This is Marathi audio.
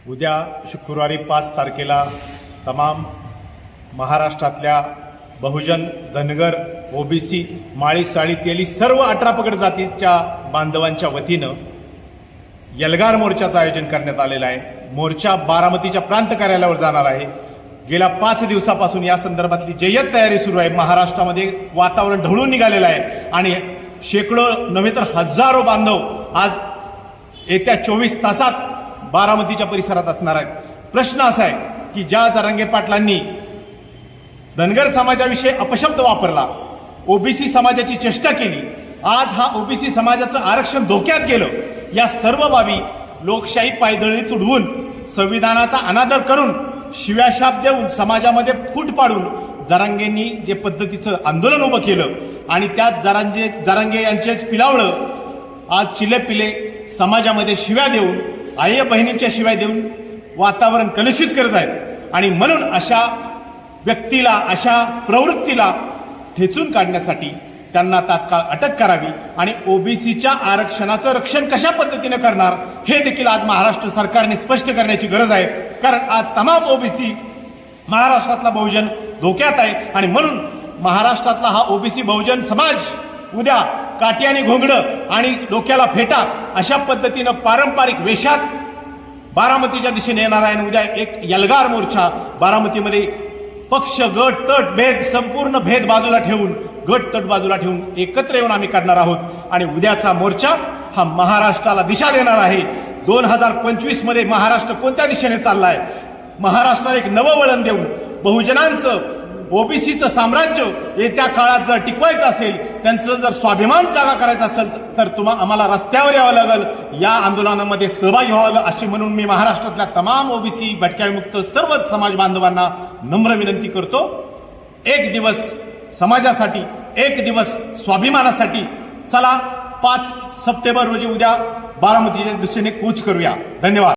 उद्या शुक्रवारी 5 तारखेला तमाम महाराष्ट्रातल्या बहुजन, धनगर, ओबीसी, माळी, साळी, तेली सर्व 18 पगड जातीच्या बांधवांच्या वतीनं यलगार मोर्चाचं आयोजन करण्यात आलेलं आहे। मोर्चा बारामतीच्या प्रांत कार्यालयावर जाणार आहे। गेल्या 5 दिवसापासून या संदर्भातली जय्यत तयारी सुरू आहे। महाराष्ट्रामध्ये वातावरण ढवळून निघालेलं आहे आणि शेकडो नव्हे तर हजारो बांधव आज येत्या 24 तासात बारामतीच्या परिसरात असणार आहेत। प्रश्न असा आहे की ज्या जरांगे पाटलांनी धनगर समाजाविषयी अपशब्द वापरला, ओबीसी समाजाची चेष्टा केली, आज हा ओबीसी समाजाचं आरक्षण धोक्यात गेलं, या सर्व बाबी लोकशाही पायदळी तुडवून संविधानाचा अनादर करून शिव्याशाप देऊन समाजामध्ये फूट पाडून जरांगेंनी जे पद्धतीचं आंदोलन उभं केलं आणि त्यात जरांगे यांचेच पिलावळं आज चिलेपिले समाजामध्ये शिव्या देऊन, आई बहिणींच्या शिव्या देऊन वातावरण कलुषित करत आहेत। आणि म्हणून अशा व्यक्तीला, अशा प्रवृत्तीला ठेचून काढण्यासाठी त्यांना तात्काळ अटक करावी आणि ओबीसीच्या आरक्षणाचं रक्षण कशा पद्धतीने करणार हे देखील आज महाराष्ट्र सरकारने स्पष्ट करण्याची गरज आहे। कारण आज तमाम ओबीसी, महाराष्ट्रातला बहुजन धोक्यात आहे आणि म्हणून महाराष्ट्रातला हा ओबीसी बहुजन समाज उद्या काठी आणि घोंगडं आणि डोक्याला फेटा अशा पद्धतीनं पारंपरिक वेशात बारामतीच्या दिशेने येणार आहे। आणि उद्या एक यलगार मोर्चा बारामतीमध्ये पक्ष, गट, तट, भेद, संपूर्ण भेद बाजूला ठेवून, गट तट बाजूला ठेवून एकत्र येऊन आम्ही करणार आहोत। आणि उद्याचा मोर्चा हा महाराष्ट्राला दिशा देणार आहे। 2025 मध्ये महाराष्ट्र कोणत्या दिशेने चाललाय, महाराष्ट्राला एक नवं वळण देऊन बहुजनांचं, ओबीसीचं साम्राज्य येत्या काळात जर टिकवायचं असेल, त्यांचं जर स्वाभिमान जागा करायचा असेल तर आम्हाला रस्त्यावर यावं लागेल, या आंदोलनामध्ये सहभागी व्हावं, अशी म्हणून मी महाराष्ट्रातल्या तमाम ओबीसी, भटक्याविमुक्त सर्व समाज बांधवांना नम्र विनंती करतो। एक दिवस समाजासाठी, एक दिवस स्वाभिमानासाठी, चला 5 सप्टेंबर रोजी उद्या बारामतीच्या दिशेने कूच करूया। धन्यवाद।